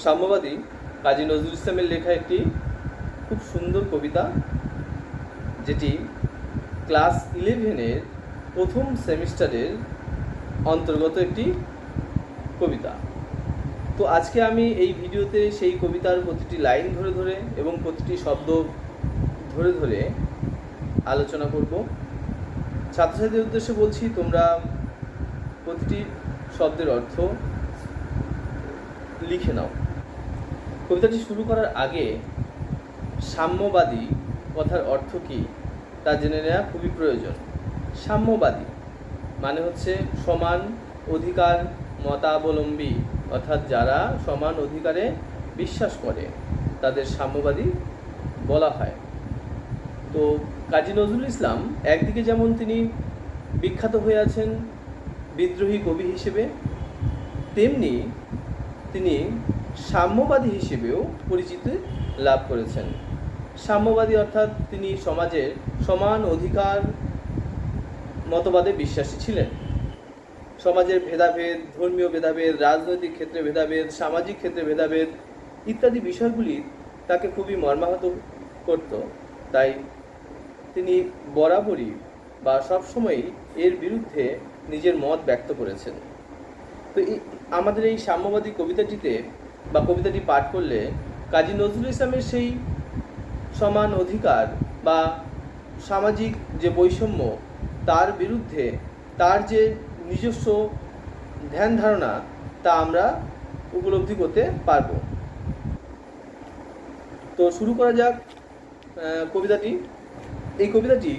সাম্যবাদী কাজী নজরুল ইসলামের লেখা একটি খুব সুন্দর কবিতা, যেটি ক্লাস 11-এর প্রথম সেমিস্টারের অন্তর্গত একটি কবিতা। তো আজকে আমি এই ভিডিওতে সেই কবিতার প্রতিটি লাইন ধরে ধরে এবং প্রতিটি শব্দ ধরে ধরে আলোচনা করব। ছাত্রছাত্রীদের উদ্দেশ্যে বলছি, তোমরা প্রতিটি শব্দের অর্থ লিখে নাও। কবিতাটি শুরু করার আগে সাম্যবাদী কথার অর্থ কী তা জেনে নেওয়া খুবই প্রয়োজন। সাম্যবাদী মানে হচ্ছে সমান অধিকার মতাবলম্বী, অর্থাৎ যারা সমান অধিকারে বিশ্বাস করে তাদের সাম্যবাদী বলা হয়। তো কাজী নজরুল ইসলাম একদিকে যেমন তিনি বিখ্যাত হয়ে আছেন বিদ্রোহী কবি হিসেবে, তেমনি তিনি সাম্যবাদী হিসেবেও পরিচিতি লাভ করেছেন। সাম্যবাদী অর্থাৎ তিনি সমাজের সমান অধিকার মতবাদে বিশ্বাসী ছিলেন। সমাজের ভেদাভেদ, ধর্মীয় ভেদাভেদ, রাজনৈতিক ক্ষেত্রে ভেদাভেদ, সামাজিক ক্ষেত্রে ভেদাভেদ ইত্যাদি বিষয়গুলি তাকে খুবই মর্মাহত করত। তাই তিনি বরাবরই বা সবসময়ই এর বিরুদ্ধে নিজের মত ব্যক্ত করেছেন। তো আমাদের এই সাম্যবাদী কবিতাটিতে বা কবিতাটি পাঠ করলে কাজী নজরুল ইসলামের সেই সমান অধিকার বা সামাজিক যে বৈষম্য তার বিরুদ্ধে তার যে নিজস্ব ধ্যান ধারণা তা আমরা উপলব্ধি করতে পারব। তো শুরু করা যাক কবিতাটি। এই কবিতাটি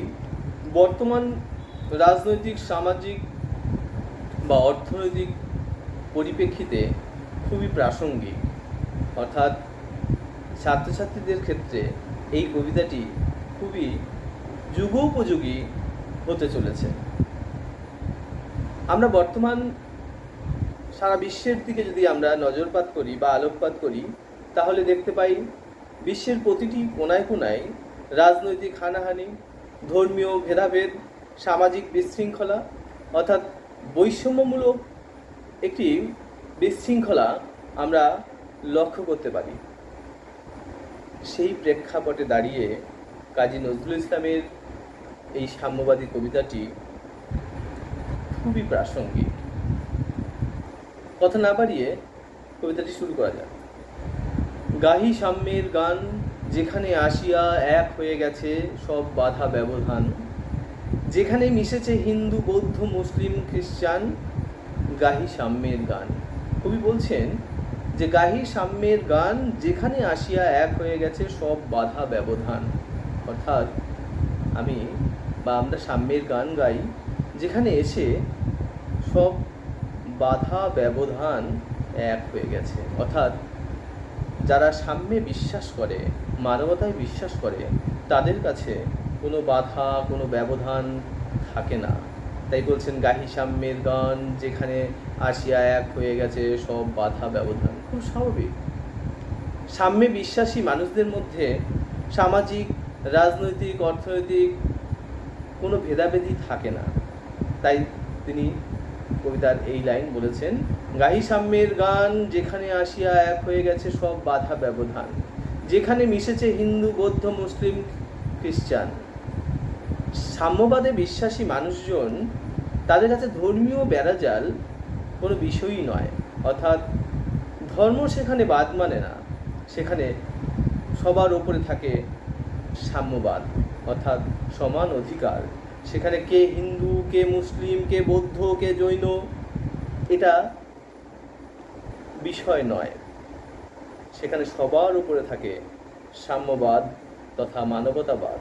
বর্তমান রাজনৈতিক, সামাজিক বা অর্থনৈতিক পরিপ্রেক্ষিতে খুবই প্রাসঙ্গিক, অর্থাৎ ছাত্রছাত্রীদের ক্ষেত্রে এই কবিতাটি খুবই যুগোপযোগী হতে চলেছে। আমরা বর্তমান সারা বিশ্বের দিকে যদি আমরা নজরপাত করি বা আলোকপাত করি, তাহলে দেখতে পাই বিশ্বের প্রতিটি কোনায় কোনায় রাজনৈতিক হানাহানি, ধর্মীয় ভেদাভেদ, সামাজিক বিশৃঙ্খলা অর্থাৎ বৈষম্যমূলক একটি বিশৃঙ্খলা আমরা লক্ষ্য করতে পারি। সেই প্রেক্ষাপটে দাঁড়িয়ে কাজী নজরুল ইসলামের এই সাম্যবাদী কবিতাটি খুবই প্রাসঙ্গিক। কথা না বাড়িয়ে কবিতাটি শুরু করা যাক। গাহি সাম্যের গান, যেখানে আসিয়া এক হয়ে গেছে সব বাধা ব্যবধান, যেখানে মিশেছে হিন্দু, বৌদ্ধ, মুসলিম, খ্রিস্টান, গাহি সাম্যের গান। কবি বলছেন যে গাহি সাম্যের গান, যেখানে আসিয়া এক হয়ে গেছে সব বাধা ব্যবধান, অর্থাৎ আমরা সাম্যের গান গাই যেখানে এসে সব বাধা ব্যবধান এক হয়ে গেছে। অর্থাৎ যারা সাম্যে বিশ্বাস করে, মানবতায় বিশ্বাস করে, তাদের কাছে কোনো বাধা, কোনো ব্যবধান থাকে না। তাই বলছেন গাহি সাম্যের গান, যেখানে আসিয়া এক হয়ে গেছে সব বাধা ব্যবধান। খুব স্বাভাবিক, সাম্যে বিশ্বাসী মানুষদের মধ্যে সামাজিক, রাজনৈতিক, অর্থনৈতিক কোনো ভেদাভেদই থাকে না। তাই তিনি কবিতার এই লাইন বলেছেন, গাহি সাম্যের গান, যেখানে আসিয়া এক হয়ে গেছে সব বাধা ব্যবধান, যেখানে মিশেছে হিন্দু, বৌদ্ধ, মুসলিম, খ্রিস্টান। সাম্যবাদে বিশ্বাসী মানুষজন, তাদের কাছে ধর্মীয় বেড়াজাল কোনো বিষয়ই নয়। অর্থাৎ ধর্ম সেখানে বাদ মানে না, সেখানে সবার ওপরে থাকে সাম্যবাদ অর্থাৎ সমান অধিকার। সেখানে কে হিন্দু, কে মুসলিম, কে বৌদ্ধ, কে জৈন, এটা বিষয় নয়। সেখানে সবার উপরে থাকে সাম্যবাদ তথা মানবতাবাদ।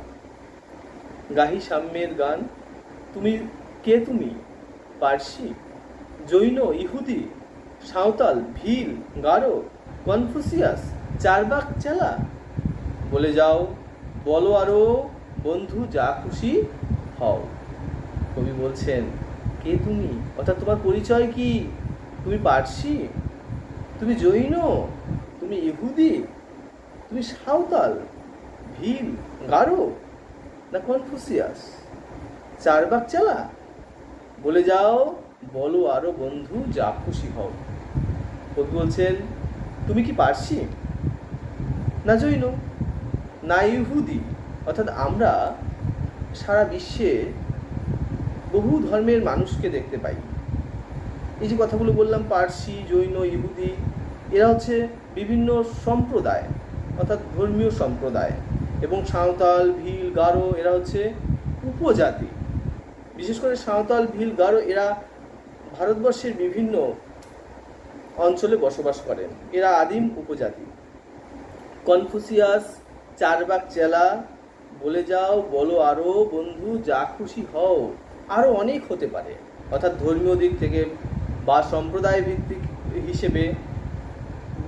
গাহি সাম্যের গান, তুমি পার্সি, জৈন, ইহুদি, সাঁওতাল, ভিল, গারো, কনফুসিয়াস, চারবাক চেলা, বলে যাও, বলো আরো বন্ধু, যা খুশি হও। কবি বলছেন, কে তুমি, অর্থাৎ তোমার পরিচয় কি? তুমি পার্সি, তুমি জৈন, তুমি ইহুদি, তুমি সাঁওতাল, ভিল, গারো, না কনফুসিয়াস, চারবাক চেলা, বলে যাও, বলো আরো বন্ধু, যা খুশি হও। কবি বলছেন তুমি কি পারসি, না জৈন, না ইহুদি। অর্থাৎ আমরা সারা বিশ্বে বহু ধর্মের মানুষকে দেখতে পাই। এই যে কথাগুলো বললাম, পার্সি, জৈন, ইহুদি, এরা হচ্ছে বিভিন্ন সম্প্রদায়, অর্থাৎ ধর্মীয় সম্প্রদায়। এবং সাঁওতাল, ভিল, গারো এরা হচ্ছে উপজাতি। বিশেষ করে সাঁওতাল, ভিল, গারো এরা ভারতবর্ষের বিভিন্ন অঞ্চলে বসবাস করেন। এরা আদিম উপজাতি। কনফুসিয়াস, চারবাক চেলা, বলে যাও, বলো আরো, বন্ধু যা খুশি হও, আরও অনেক হতে পারে। অর্থাৎ ধর্মীয় দিক থেকে বা সম্প্রদায় ভিত্তিক হিসেবে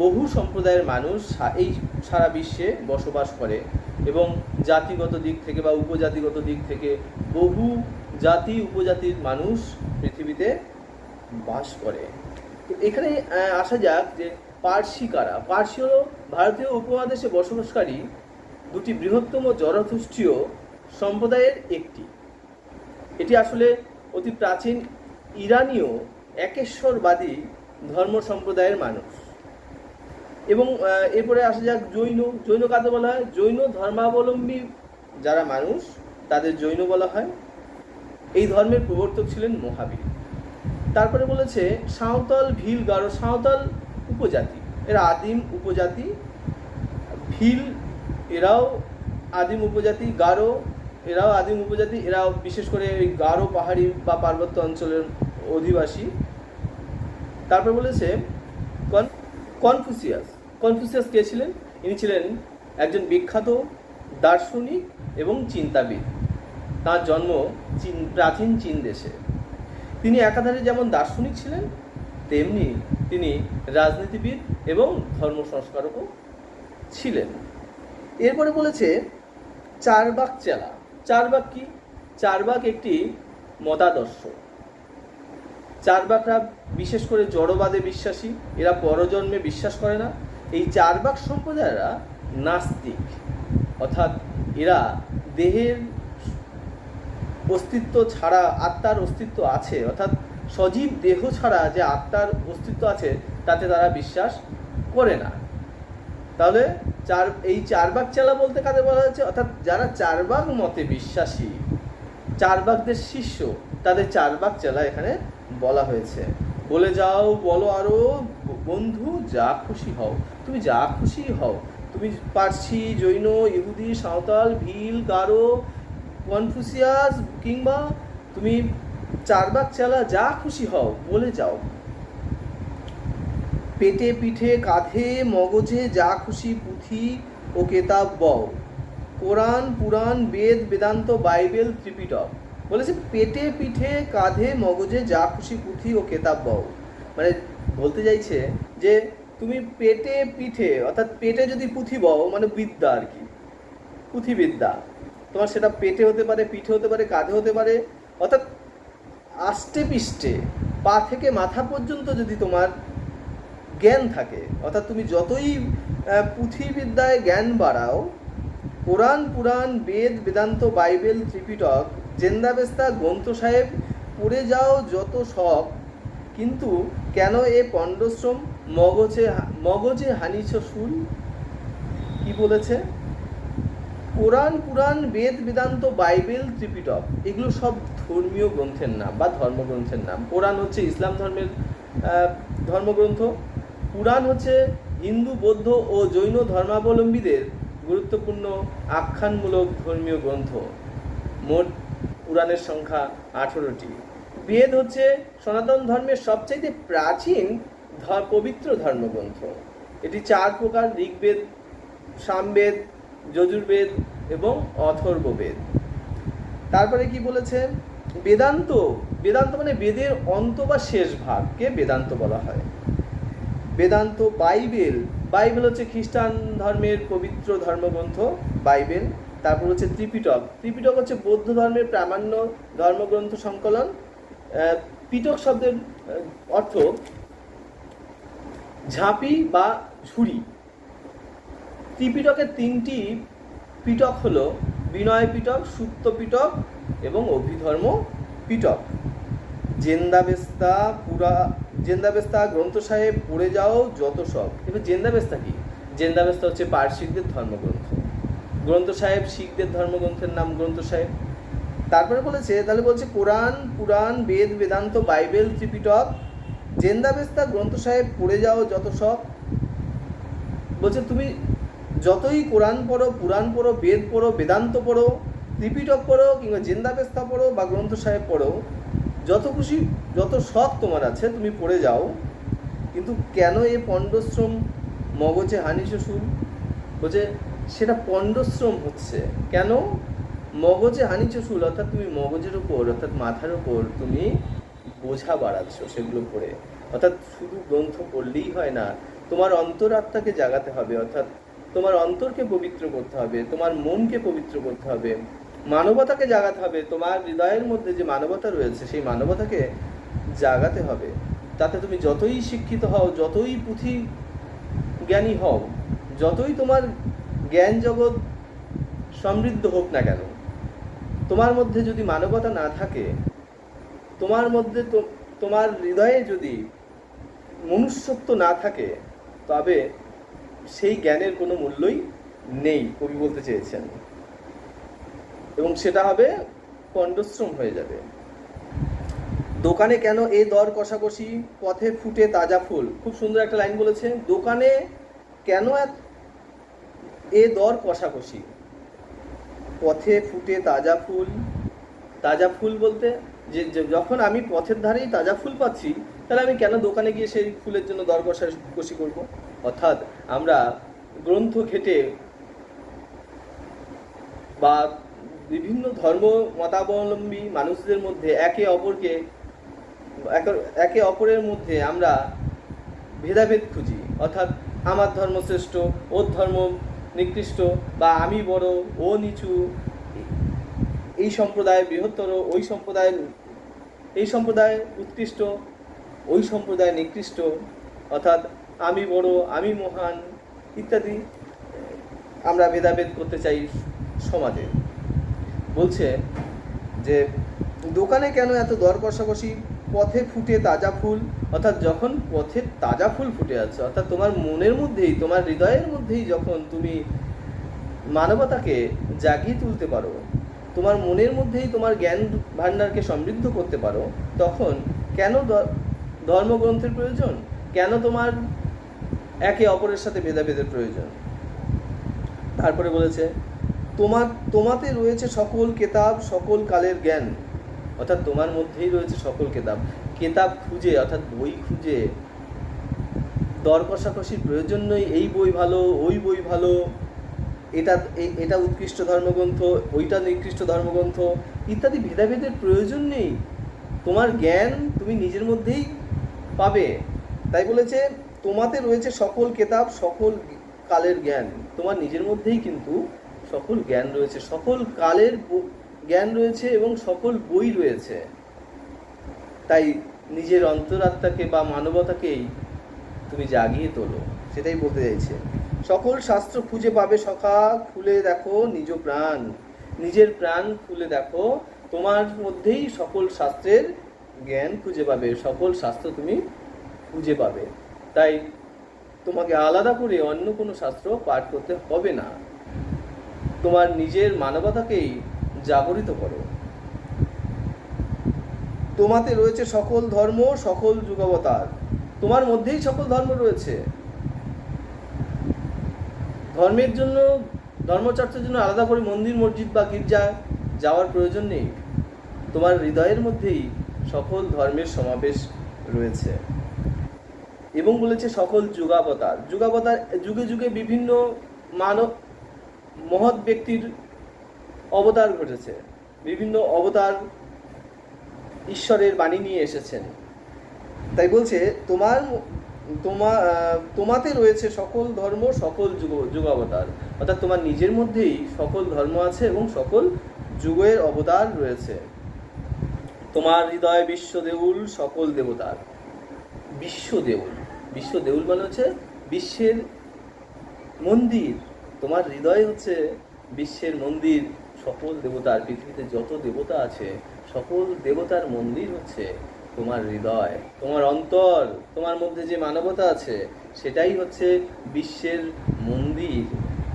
বহু সম্প্রদায়ের মানুষ এই সারা বিশ্বে বসবাস করে। এবং জাতিগত দিক থেকে বা উপজাতিগত দিক থেকে বহু জাতি উপজাতির মানুষ পৃথিবীতে বাস করে। এখানে আসা যাক যে পার্সি কারা। পার্সি হল ভারতীয় উপমহাদেশে বসবাসকারী দুটি বৃহত্তম জরথুস্ট্রীয় সম্প্রদায়ের একটি। এটি আসলে অতি প্রাচীন ইরানীয় একেশ্বরবাদী ধর্ম সম্প্রদায়ের মানুষ। এবং এরপরে আসা যাক জৈন। জৈন কাদের বলা হয়? জৈন ধর্মাবলম্বী যারা মানুষ তাদের জৈন বলা হয়। এই ধর্মের প্রবর্তক ছিলেন মহাবীর। তারপরে বলেছে সাঁওতাল, ভিল, গারো। সাঁওতাল উপজাতি, এরা আদিম উপজাতি। ভিল এরাও আদিম উপজাতি। গারো এরাও আদিম উপজাতি। এরাও বিশেষ করে ওই গারো পাহাড়ি বা পার্বত্য অঞ্চলের অধিবাসী। তারপর বলেছে কনফুসিয়াস। কনফুসিয়াস কে ছিলেন? ইনি ছিলেন একজন বিখ্যাত দার্শনিক এবং চিন্তাবিদ। তার জন্ম প্রাচীন চীন দেশে। তিনি একাধারে যেমন দার্শনিক ছিলেন, তেমনি তিনি রাজনীতিবিদ এবং ধর্ম সংস্কারকও ছিলেন। এরপরে বলেছে চারবাক চেলা। চারবাক কি? চারবাক একটি মতাদর্শ। চারবাকরা বিশেষ করে জড়বাদে বিশ্বাসী। এরা পরজন্মে বিশ্বাস করে না। এই চারবাক সম্প্রদায়েরা নাস্তিক, অর্থাৎ এরা দেহের অস্তিত্ব ছাড়া আত্মার অস্তিত্ব আছে, অর্থাৎ সজীব দেহ ছাড়া যে আত্মার অস্তিত্ব আছে তাতে তারা বিশ্বাস করে না। তাহলে এই চারবাক চেলা বলতে কাদের বলা হচ্ছে? অর্থাৎ যারা চারবাক মতে বিশ্বাসী, চারবাকদের শিষ্য, তাদের চারবাক চেলা এখানে বলা হয়েছে। বলে যাও, বলো আরো, বন্ধু যা খুশি হও। তুমি যা খুশি হও। তুমি পার্সি, জৈন, ইহুদি, সাঁওতাল, ভিল, গারো, কনফুসিয়াস কিংবা তুমি চারবাক চেলা, যা খুশি হও বলে যাও। পেটে পিঠে কাঁধে মগজে যা খুশি পুঁথি ও কেতাব বও। কোরআন, পুরাণ, বেদ, বেদান্ত, বাইবেল, ত্রিপিটক। বলেছে পেটে পিঠে কাঁধে মগজে যা খুশি পুঁথি ও কেতাব বও। মানে বলতে চাইছে যে তুমি পেটে পিঠে, অর্থাৎ পেটে যদি পুঁথি বও মানে বিদ্যা আর কি, পুঁথিবিদ্যা। তোমার সেটা পেটে হতে পারে, পিঠে হতে পারে, কাঁধে হতে পারে। অর্থাৎ আষ্টে পৃষ্ঠে পা থেকে মাথা পর্যন্ত যদি তোমার জ্ঞান থাকে, অর্থাৎ তুমি যতই পুঁথিবিদ্যায় জ্ঞান বাড়াও, কোরআন, পুরাণ, বেদ, বেদান্ত, বাইবেল, ত্রিপিটক, জেন্দাবেস্তা, গ্রন্থ সাহেব পড়ে যাও যত সব, কিন্তু কেন এ পণ্ডশ্রম মগজে হানিছ শুল। কি বলেছে? কোরআন, পুরাণ, বেদ, বেদান্ত, বাইবেল, ত্রিপিটক এগুলো সব ধর্মীয় গ্রন্থের নাম বা ধর্মগ্রন্থের নাম। কোরআন হচ্ছে ইসলাম ধর্মের ধর্মগ্রন্থ। পুরাণ হচ্ছে হিন্দু, বৌদ্ধ ও জৈন ধর্মাবলম্বীদের গুরুত্বপূর্ণ আখ্যানমূলক ধর্মীয় গ্রন্থ। মোট পুরাণের সংখ্যা 18টি। বেদ হচ্ছে সনাতন ধর্মের সবচাইতে প্রাচীন পবিত্র ধর্মগ্রন্থ। এটি 4 প্রকার: ঋগ্বেদ, সামবেদ, যজুর্বেদ এবং অথর্ববেদ। তারপরে কি বলেছে? বেদান্ত। বেদান্ত মানে বেদের অন্ত বা শেষ ভাগকে বেদান্ত বলা হয়। বেদান্ত। বাইবেল। বাইবেল হচ্ছে খ্রিস্টান ধর্মের পবিত্র ধর্মগ্রন্থ বাইবেল। তারপর হচ্ছে ত্রিপিটক। ত্রিপিটক হচ্ছে বৌদ্ধ ধর্মের প্রামাণ্য ধর্মগ্রন্থ সংকলন। পিটক শব্দের অর্থ ঝাঁপি বা ঝুড়ি। ত্রিপিটকের 3টি পিটক হলো বিনয় পিটক, সুত্ত পিটক এবং অভিধর্ম পিটক। জেন্দাবেস্তা, জেন্দাবেস্তা গ্রন্থ সাহেব পড়ে যাও যত সব। এবার জেন্দাবেস্তা কি? জেন্দাবেস্তা হচ্ছে পারসিকদের ধর্মগ্রন্থ। গ্রন্থ সাহেব শিখদের ধর্মগ্রন্থের নাম গ্রন্থ সাহেব। তারপরে বলেছে, তাহলে বলছে কোরআন, পুরাণ, বেদ, বেদান্ত, বাইবেল, ত্রিপিটক, জেন্দাবেস্তা গ্রন্থ সাহেব পড়ে যাও যত সব। বলছে তুমি যতই কোরআন পড়ো, পুরাণ পড়ো, বেদ পড়ো, বেদান্ত পড়ো, ত্রিপিটক পড়ো, কিংবা জেন্দাবেস্তা পড়ো বা গ্রন্থ সাহেব পড়ো, যত খুশি যত শখ তোমার আছে তুমি পড়ে যাও, কিন্তু কেন এ পণ্ডশ্রম মগজে হানি শ্বশুর? বলছে সেটা পণ্ডশ্রম হচ্ছে কেন? মগজে হানি শ্বশুর, অর্থাৎ তুমি মগজের উপর, অর্থাৎ মাথার উপর তুমি বোঝা বাড়াচ্ছ সেগুলো পড়ে। অর্থাৎ শুধু গ্রন্থ পড়লেই হয় না, তোমার অন্তরাত্মাকে জাগাতে হবে, অর্থাৎ তোমার অন্তরকে পবিত্র করতে হবে, তোমার মনকে পবিত্র করতে হবে, মানবতাকে জাগাতে হবে। তোমার হৃদয়ের মধ্যে যে মানবতা রয়েছে সেই মানবতাকে জাগাতে হবে। তাতে তুমি যতই শিক্ষিত হও, যতই পুঁথি জ্ঞানী হও, যতই তোমার জ্ঞান জগৎ সমৃদ্ধ হোক না কেন, তোমার মধ্যে যদি মানবতা না থাকে, তোমার মধ্যে তোমার হৃদয়ে যদি মনুষ্যত্ব না থাকে, তবে সেই জ্ঞানের কোনো মূল্যই নেই, কবি বলতে চেয়েছেন। এবং সেটা হবে পণ্ডশ্রম হয়ে যাবে। দোকানে কেন এ দর কষাকষি, পথে ফুটে তাজা ফুল। খুব সুন্দর একটা লাইন বলেছে, দোকানে কেন এ দর কষাকষি, পথে ফুটে তাজা ফুল। তাজা ফুল বলতে যে যখন আমি পথের ধারেই তাজা ফুল পাচ্ছি, তাহলে আমি কেন দোকানে গিয়ে সেই ফুলের জন্য দর কষাকষি করব? অর্থাৎ আমরা গ্রন্থ ঘেটে বা বিভিন্ন ধর্ম মতাবলম্বী মানুষদের মধ্যে একে অপরের মধ্যে আমরা ভেদাভেদ খুঁজি। অর্থাৎ আমার ধর্ম শ্রেষ্ঠ, ওর ধর্ম নিকৃষ্ট, বা আমি বড়, ও নিচু, এই সম্প্রদায় বৃহত্তর, এই সম্প্রদায় উৎকৃষ্ট, ওই সম্প্রদায় নিকৃষ্ট, অর্থাৎ আমি বড়, আমি মহান ইত্যাদি আমরা ভেদাভেদ করতে চাই সমাজে। বলছে যে দোকানে কেন এত দর কষাকষি, পথে ফুটে তাজা ফুল। অর্থাৎ যখন পথে তাজা ফুল ফুটে আছে, অর্থাৎ তোমার মনের মধ্যেই, তোমার হৃদয়ের মধ্যেই যখন তুমি মানবতাকে জাগিয়ে তুলতে পারো, তোমার মনের মধ্যেই তোমার জ্ঞান ভাণ্ডারকে সমৃদ্ধ করতে পারো, তখন কেন ধর্মগ্রন্থের প্রয়োজন? কেন তোমার একে অপরের সাথে ভেদাভেদের প্রয়োজন? তারপরে বলেছে তোমাতে রয়েছে সকল কেতাব, সকল কালের জ্ঞান। অর্থাৎ তোমার মধ্যেই রয়েছে সকল কেতাব খুঁজে, অর্থাৎ বই খুঁজে দর কষাকষির প্রয়োজন নেই। এই বই ভালো, ওই বই ভালো, এটা উৎকৃষ্ট ধর্মগ্রন্থ, ওইটা নিকৃষ্ট ধর্মগ্রন্থ ইত্যাদি ভেদাভেদের প্রয়োজন নেই। তোমার জ্ঞান তুমি নিজের মধ্যেই পাবে। তাই বলেছে তোমাতে রয়েছে সকল কেতাব, সকল কালের জ্ঞান। তোমার নিজের মধ্যেই কিন্তু সকল জ্ঞান রয়েছে, সকল কালের জ্ঞান রয়েছে এবং সকল বই রয়েছে। তাই নিজের অন্তরাত্মাকে বা মানবতাকেই তুমি জাগিয়ে তোলো, সেটাই বলতে চাইছে। সকল শাস্ত্র খুঁজে পাবে সখা, খুলে দেখো নিজ প্রাণ। নিজের প্রাণ খুলে দেখো, তোমার মধ্যেই সকল শাস্ত্রের জ্ঞান খুঁজে পাবে, সকল শাস্ত্র তুমি খুঁজে পাবে। তাই তোমাকে আলাদা করে অন্য কোনো শাস্ত্র পাঠ করতে হবে না। তোমার নিজের মানবতাকেই জাগরিত করো। তোমাতে রয়েছে সকল ধর্ম, সকল যুগাবতার। তোমার মধ্যেই সকল ধর্ম রয়েছে। ধর্মের জন্য, ধর্মচর্চার জন্য আলাদা করে মন্দির, মসজিদ বা গির্জা যাওয়ার প্রয়োজন নেই। তোমার হৃদয়ের মধ্যেই সকল ধর্মের সমাবেশ রয়েছে। এবং বলেছে সকল যুগাবতার। যুগে যুগে বিভিন্ন মহৎ ব্যক্তির অবতার ঘটেছে, বিভিন্ন অবতার ঈশ্বরের বাণী নিয়ে এসেছেন। তাই বলছে তোমাতে রয়েছে সকল ধর্ম, সকল যুগাবতার। অর্থাৎ তোমার নিজের মধ্যেই সকল ধর্ম আছে এবং সকল যুগের অবতার রয়েছে। তোমার হৃদয় বিশ্বদেউল, সকল দেবতার। বিশ্বদেউল মানে হচ্ছে বিশ্বের মন্দির। তোমার হৃদয় হচ্ছে বিশ্বের মন্দির, সকল দেবতার। পৃথিবীতে যত দেবতা আছে সকল দেবতার মন্দির হচ্ছে তোমার হৃদয়, তোমার অন্তর, তোমার মধ্যে যে মানবতা আছে সেটাই হচ্ছে বিশ্বের মন্দির।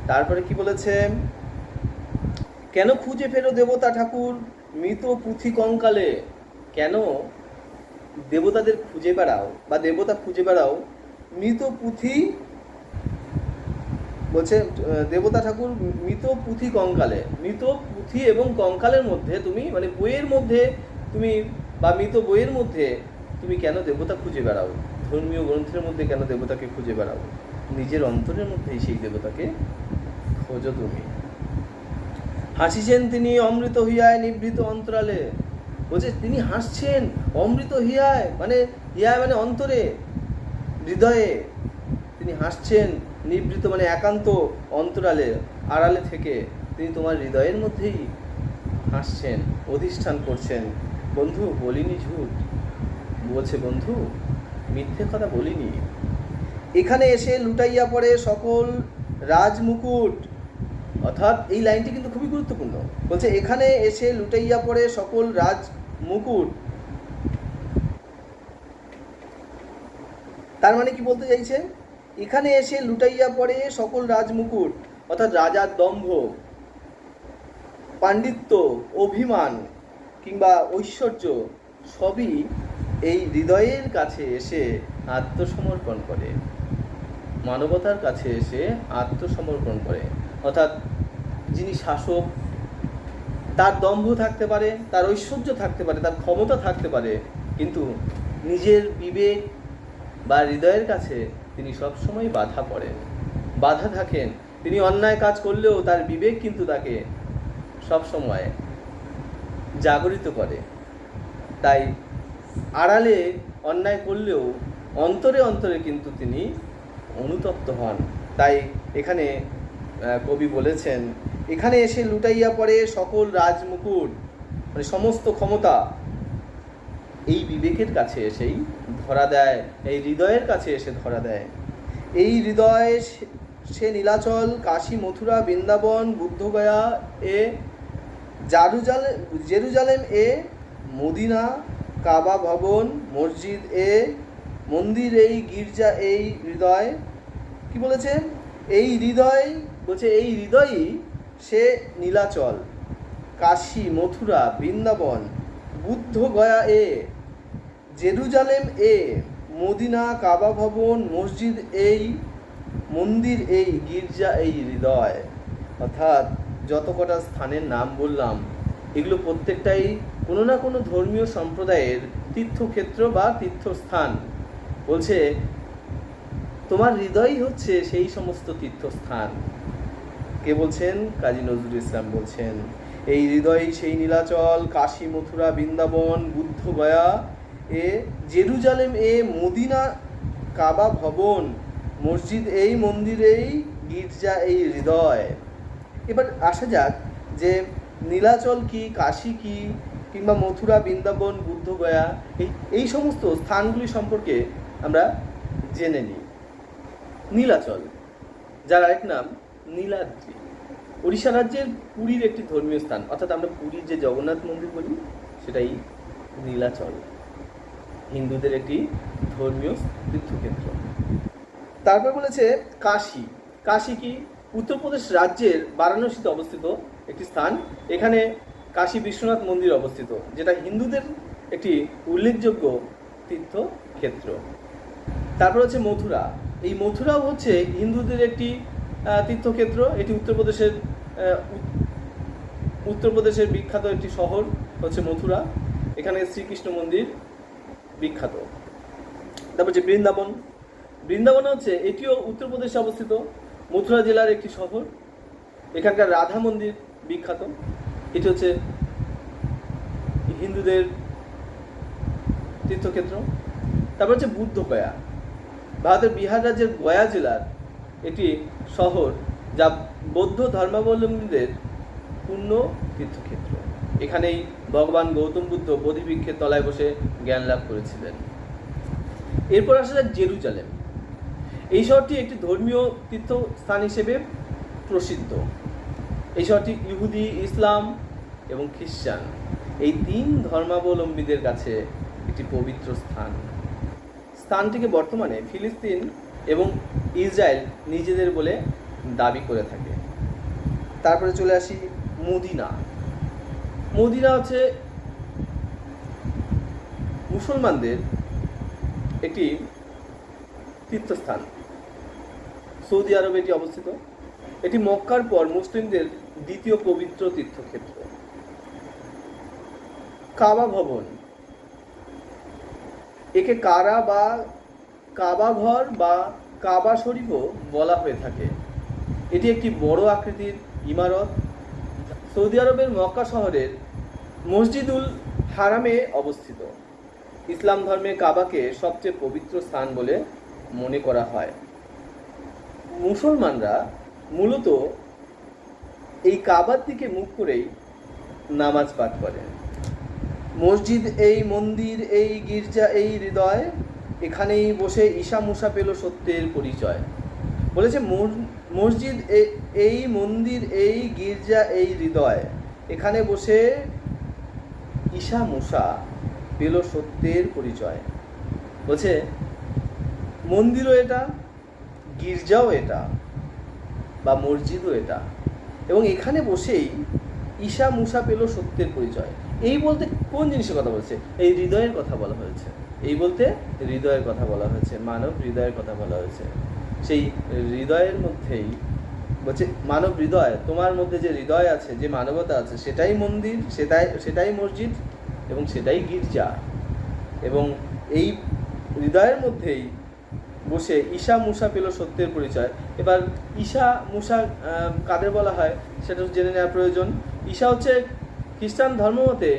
তারপরে কি বলেছে, কেন খুঁজে ফেরো দেবতা ঠাকুর মৃত পুঁথি কঙ্কালে? কেন দেবতাদের খুঁজে বেড়াও বা দেবতা খুঁজে বেড়াও মৃত পুঁথি, বলছে দেবতা ঠাকুর মৃত পুঁথি কঙ্কালে। মৃত পুঁথি এবং কঙ্কালের মধ্যে তুমি, মানে বইয়ের মধ্যে তুমি, বা মৃত বইয়ের মধ্যে তুমি কেন দেবতা খুঁজে বেড়াও? ধর্মীয় গ্রন্থের মধ্যে কেন দেবতাকে খুঁজে বেড়াও? নিজের অন্তরের মধ্যেই সেই দেবতাকে খোঁজো তুমি। হাসিছেন তিনি অমৃত হিয়ায় নিভৃত অন্তরালে। বলছে তিনি হাসছেন অমৃত হিয়ায়, মানে হিয়ায় মানে অন্তরে, হৃদয়ে তিনি হাসছেন, নিভৃত মানে একান্ত অন্তরালে, আড়ালে থেকে তিনি তোমার হৃদয়ের মধ্যেই হাসছেন, অধিষ্ঠান করছেন। বন্ধু বলিনি ঝুট, বলছে বন্ধু মিথ্যে কথা বলিনি। এখানে এসে লুটাইয়া পড়ে সকল রাজমুকুট, অর্থাৎ এই লাইনটি কিন্তু খুবই গুরুত্বপূর্ণ। বলছে এখানে এসে লুটাইয়া পড়ে সকল রাজমুকুট। তার মানে কি বলতে চাইছে, এখানে এসে লুটাইয়া পড়ে সকল রাজমুকুট, অর্থাৎ রাজার দম্ভ, পাণ্ডিত্য, অভিমান কিংবা ঐশ্বর্য সবই এই হৃদয়ের কাছে এসে আত্মসমর্পণ করে, মানবতার কাছে এসে আত্মসমর্পণ করে। অর্থাৎ যিনি শাসক, তার দম্ভ থাকতে পারে, তার ঐশ্বর্য থাকতে পারে, তার ক্ষমতা থাকতে পারে, কিন্তু নিজের বিবেক বা হৃদয়ের কাছে তিনি সবসময় বাধা পড়েন, বাধা থাকেন। তিনি অন্যায় কাজ করলেও তার বিবেক কিন্তু তাকে সবসময় জাগরিত করে। তাই আড়ালে অন্যায় করলেও অন্তরে অন্তরে কিন্তু তিনি অনুতপ্ত হন। তাই এখানে কবি বলেছেন এখানে এসে লুটাইয়া পড়ে সকল রাজমুকুট, মানে সমস্ত ক্ষমতা এই বিবেকের কাছে এসেই ধরা দেয়, এই হৃদয়ের কাছে এসে ধরা দেয়। এই হৃদয়ে সে নীলাচল, কাশী, মথুরা, বৃন্দাবন, বুদ্ধগয়া এ জেরুজালেম এ মদিনা, কাবা ভবন, মসজিদ এ মন্দির, এই গির্জা, এই হৃদয়। কি বলেছে, এই হৃদয়, বলছে এই হৃদয়ই সে নীলাচল, কাশী, মথুরা, বৃন্দাবন, বুদ্ধগয়া এ জেরুজালেম এ মদিনা, কাবা ভবন, মসজিদ এই মন্দির, এই গির্জা, এই হৃদয়। অর্থাৎ যত কটা স্থানের নাম বললাম এগুলো প্রত্যেকটাই কোনো না কোনো ধর্মীয় সম্প্রদায়ের তীর্থক্ষেত্র বা তীর্থস্থান। বলছে তোমার হৃদয়ই হচ্ছে সেই সমস্ত তীর্থস্থান। কে বলছেন? কাজী নজরুল ইসলাম বলছেন এই হৃদয় সেই নীলাচল, কাশী, মথুরা, বৃন্দাবন, বুদ্ধগয়া এ জেরুজালেম এ মদিনা, কাবা ভবন, মসজিদ এই মন্দির, এই গির্জা, এই হৃদয়। এবার আসা যাক যে নীলাচল কি, কাশী কি, কিংবা মথুরা, বৃন্দাবন, বুদ্ধগয়া এই সমস্ত স্থানগুলি সম্পর্কে আমরা জেনে নিই। নীলাচল, যার আরেক নাম নীলাদ্রি, উড়িষ্যা রাজ্যের পুরীর একটি ধর্মীয় স্থান। অর্থাৎ আমরা পুরীর যে জগন্নাথ মন্দির বলি সেটাই নীলাচল, হিন্দুদের একটি ধর্মীয় তীর্থক্ষেত্র। তারপর বলেছে কাশী। কাশী কি? উত্তরপ্রদেশ রাজ্যের বারাণসীতে অবস্থিত একটি স্থান। এখানে কাশী বিশ্বনাথ মন্দির অবস্থিত, যেটা হিন্দুদের একটি উল্লেখযোগ্য তীর্থক্ষেত্র। তারপর হচ্ছে মথুরা। এই মথুরাও হচ্ছে হিন্দুদের একটি তীর্থক্ষেত্র। এটি উত্তরপ্রদেশের বিখ্যাত একটি শহর হচ্ছে মথুরা। এখানে শ্রীকৃষ্ণ মন্দির বিখ্যাত। তারপর যে বৃন্দাবন, বৃন্দাবন হচ্ছে এটিও উত্তরপ্রদেশে অবস্থিত, মথুরা জেলার একটি শহর। এখানকার রাধা মন্দির বিখ্যাত, এটি হচ্ছে হিন্দুদের তীর্থক্ষেত্র। তারপর হচ্ছে বুদ্ধগয়া, ভারতের বিহার রাজ্যের গয়া জেলার একটি শহর, যা বৌদ্ধ ধর্মাবলম্বীদের পূর্ণ তীর্থক্ষেত্র। এখানেই ভগবান গৌতম বুদ্ধ বোধিবৃক্ষের তলায় বসে জ্ঞান লাভ করেছিলেন। এরপর আসা যাক জেরুজালেম। এই শহরটি একটি ধর্মীয় তীর্থস্থান হিসেবে প্রসিদ্ধ। এই শহরটি ইহুদি, ইসলাম এবং খ্রিস্টান এই তিন ধর্মাবলম্বীদের কাছে একটি পবিত্র স্থান। স্থানটিকে বর্তমানে ফিলিস্তিন এবং ইসরায়েল নিজেদের বলে দাবি করে থাকে। তারপরে চলে আসি মদিনা। মদিনা হচ্ছে মুসলমানদের একটি তীর্থস্থান। সৌদি আরবে এটি অবস্থিত। এটি মক্কার পর মুসলিমদের দ্বিতীয় পবিত্র তীর্থক্ষেত্র। কাবা ভবন, একে কারা বা কাবা ঘর বা কাবা শরীফও বলা হয়ে থাকে। এটি একটি বড় আকৃতির ইমারত। সৌদি আরবের মক্কা শহরের মসজিদুল হারামে অবস্থিত। ইসলাম ধর্মে কাবাকে সবচেয়ে পবিত্র স্থান বলে মনে করা হয়। মুসলমানরা মূলত এই কাবার দিকে মুখ করেই নামাজ পাঠ করেন। মসজিদ এই মন্দির এই গির্জা এই হৃদয়, এখানেই বসে ঈশা মুসা পেল সত্যের পরিচয়। বলেছে মসজিদ এই মন্দির এই গির্জা এই হৃদয়, এখানে বসে ঈশা মুসা পেল সত্যের পরিচয়। বলছে মন্দিরও এটা, গির্জাও এটা, বা মসজিদও এটা, এবং এখানে বসেই ঈশা মুসা পেল সত্যের পরিচয়। এই বলতে কোন জিনিসের কথা বলছে? এই হৃদয়ের কথা বলা হয়েছে। এই বলতে হৃদয়ের কথা বলা হয়েছে, মানব হৃদয়ের কথা বলা হয়েছে। সেই হৃদয়ের মধ্যেই বলছে মানব হৃদয়, তোমার মধ্যে যে হৃদয় আছে, যে মানবতা আছে, সেটাই মন্দির, সেটাই মসজিদ এবং সেটাই গির্জা। এবং এই হৃদয়ের মধ্যেই বসে ঈশা মুসা পেল সত্যের পরিচয়। এবার ঈশা মুসা কাদের বলা হয় সেটা জেনে নেওয়ার প্রয়োজন। ঈশা হচ্ছে খ্রিস্টান ধর্মমতে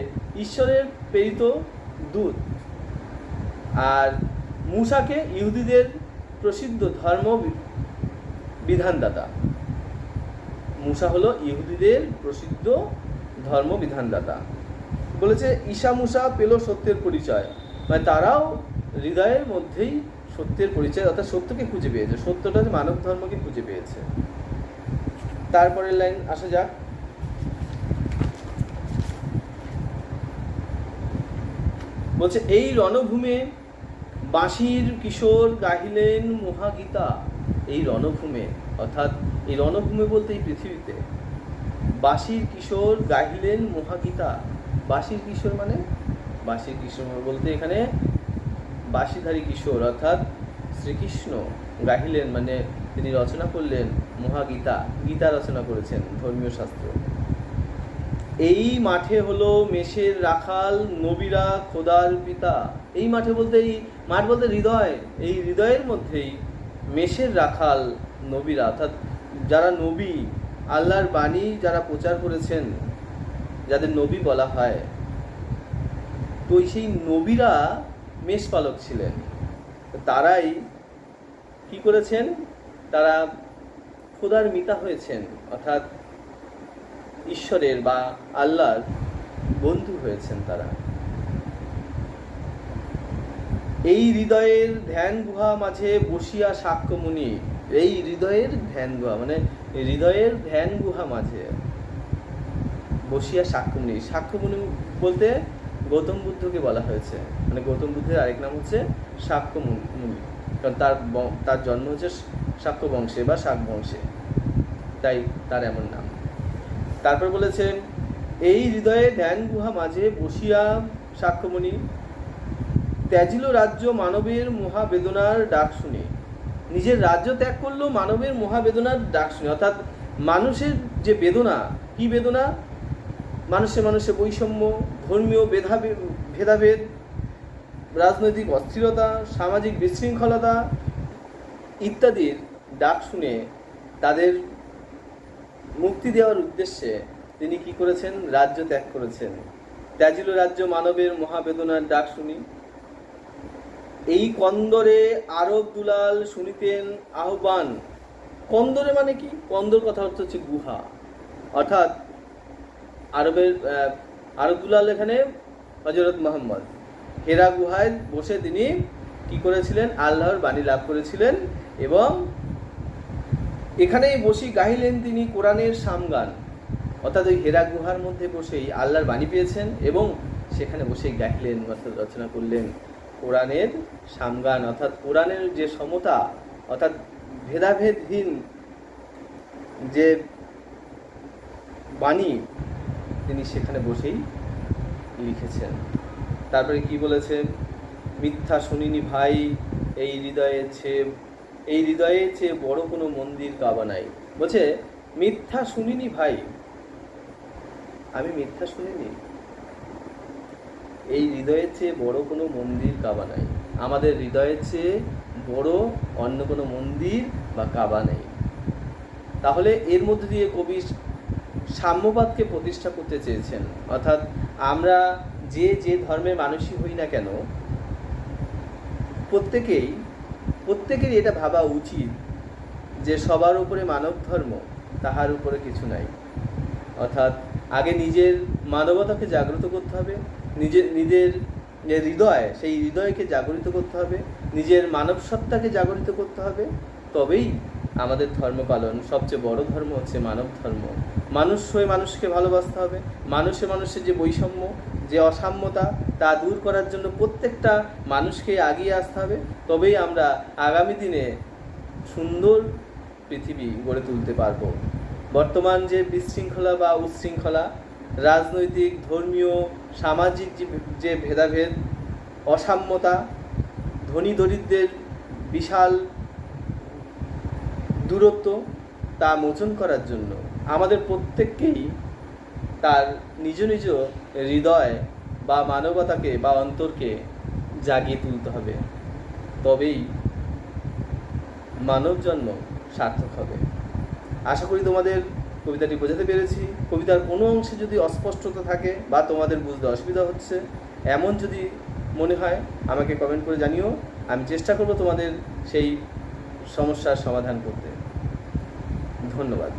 ঈশ্বরের প্রেরিত দূত, আর মুসাকে ইহুদিদের প্রসিদ্ধ ধর্ম বিধানদাতা। মুসা হলো ইহুদিদের প্রসিদ্ধ ধর্ম বিধানদাতা। বলেছে ঈশা মুসা পেল সত্যের পরিচয়, মানে তারাও হৃদয়ের মধ্যেই সত্যের পরিচয়, অর্থাৎ সত্যকে খুঁজে পেয়েছে। সত্যটা মানব ধর্মকে খুঁজে পেয়েছে। তারপরের লাইন আসা যাক। বলছে এই রণভূমে বাঁশির কিশোর গাহিলেন মহাগীতা। এই রণভূমে, অর্থাৎ এই রণভূমি বলতে এই পৃথিবীতে বাঁশির কিশোর গাহিলেন মহাগীতা। বাঁশির কিশোর মানে, বাঁশির কিশোর বলতে এখানে বাঁশিধারী কিশোর অর্থাৎ শ্রীকৃষ্ণ গাহিলেন, মানে তিনি রচনা করলেন মহাগীতা। গীতা রচনা করেছেন, ধর্মীয় শাস্ত্র। এই মাঠে হলো মেষের রাখাল নবীরা খোদার পিতা। এই মাঠে বলতে, এই মাঠ বলতে হৃদয়। এই হৃদয়ের মধ্যেই মেষের রাখাল নবীরা, অর্থাৎ যারা নবী, আল্লাহর বাণী যারা প্রচার করেছেন, যাদের নবী বলা হয়, তো সেই নবীরা মেষপালক ছিলেন। তারাই কি করেছেন? তারা খোদার মিতা হয়েছেন, অর্থাৎ ঈশ্বরের বা আল্লাহর বন্ধু হয়েছেন তারা। এই হৃদয়ের ধ্যান গুহা মাঝে বসিয়া সাক্ষ্যমুনি। এই হৃদয়ের ধ্যান গুহা মানে হৃদয়ের ধ্যান গুহা মাঝে বসিয়া সাক্ষ্যমুনি। সাক্ষ্যমুনি বলতে গৌতম বুদ্ধকে বলা হয়েছে, মানে গৌতম বুদ্ধের আরেক নাম হচ্ছে সাক্ষ্যমুনি, কারণ তার জন্ম হচ্ছে শাক্য বংশে বা শাক বংশে, তাই তার এমন নাম। তারপর বলেছে এই হৃদয়ে ধ্যান গুহা মাঝে বসিয়া সাক্ষ্যমুনি ত্যাজিল রাজ্য মানবের মহাবেদনার ডাক শুনে। নিজের রাজ্য ত্যাগ করলো মানবের মহাবেদনার ডাক শুনে, অর্থাৎ মানুষের যে বেদনা, কি বেদনা? মানুষে বৈষম্য, ধর্মীয় ভেদাভেদ, রাজনৈতিক অস্থিরতা, সামাজিক বিশৃঙ্খলতা ইত্যাদির ডাক শুনে তাদের মুক্তি দেওয়ার উদ্দেশ্যে তিনি কি করেছেন? রাজ্য ত্যাগ করেছেন। ত্যাজিল রাজ্য মানবের মহাবেদনার ডাক শুনি। এই কন্দরে আরব দুলাল শুনিতেন আহ্বান। কন্দরে মানে কি? কন্দর কথা অর্থ হচ্ছে গুহা, অর্থাৎ আরব দুলাল এখানে হযরত মুহাম্মদ হেরা গুহায় বসে তিনি কি করেছিলেন? আল্লাহর বাণী লাভ করেছিলেন, এবং এখানেই বসে গাইলেন তিনি কোরআনের সামগান। অর্থাৎ ওই হেরা গুহার মধ্যে বসেই আল্লাহর বাণী পেয়েছেন, এবং সেখানে বসে গাইলেন, অর্থাৎ রচনা করলেন কোরআনের সামগান, অর্থাৎ কোরআনের যে সমতা, অর্থাৎ ভেদাভেদহীন যে বাণী তিনি সেখানে বসেই লিখেছেন। তারপরে কি বলেছেন? মিথ্যা শুনিনি ভাই, এই হৃদয়ে চেয়ে বড় কোনো মন্দির কাবা নাই। বলছে মিথ্যা শুনিনি ভাই, আমি মিথ্যা শুনিনি, এই হৃদয়ের চেয়ে বড় কোনো মন্দির কাবা নাই। আমাদের হৃদয়ের চেয়ে বড় অন্য কোনো মন্দির বা কাবা নেই। তাহলে এর মধ্যে দিয়ে কবি সাম্যবাদকে প্রতিষ্ঠা করতে চেয়েছেন, অর্থাৎ আমরা যে ধর্মের মানুষই হই না কেন, প্রত্যেকেরই এটা ভাবা উচিত যে সবার উপরে মানব ধর্ম, তাহার উপরে কিছু নাই। অর্থাৎ আগে নিজের মানবতাকে জাগ্রত করতে হবে, নিজের যে হৃদয়, সেই হৃদয়কে জাগরিত করতে হবে, নিজের মানব সত্তাকে জাগরিত করতে হবে, তবেই আমাদের ধর্ম পালন। সবচেয়ে বড় ধর্ম হচ্ছে মানব ধর্ম। মানুষ হয়ে মানুষকে ভালোবাসতে হবে, মানুষের যে বৈষম্য, যে অসাম্যতা, তা দূর করার জন্য প্রত্যেকটা মানুষকে এগিয়ে আসতে হবে। তবেই আমরা আগামী দিনে সুন্দর পৃথিবী গড়ে তুলতে পারবো। বর্তমান যে বিশৃঙ্খলা বা উচ্ছৃঙ্খলা, রাজনৈতিক, ধর্মীয়, সামাজিক যে ভেদাভেদ, অসাম্যতা, ধনী দরিদ্রের বিশাল দূরত্ব, তা মোচন করার জন্য আমাদের প্রত্যেককেই তার নিজ নিজ হৃদয় বা মানবতাকে বা অন্তরকে জাগিয়ে তুলতে হবে। তবেই মানব জন্ম সার্থক হবে। আশা করি তোমাদের কবিতাটি বোঝাতে পেরেছি। কবিতার কোনো অংশে যদি অস্পষ্টতা থাকে বা তোমাদের বুঝতে অসুবিধা হচ্ছে, এমন যদি মনে হয় আমাকে কমেন্ট করে জানিও। আমি চেষ্টা করব তোমাদের সেই সমস্যার সমাধান করতে। ধন্যবাদ।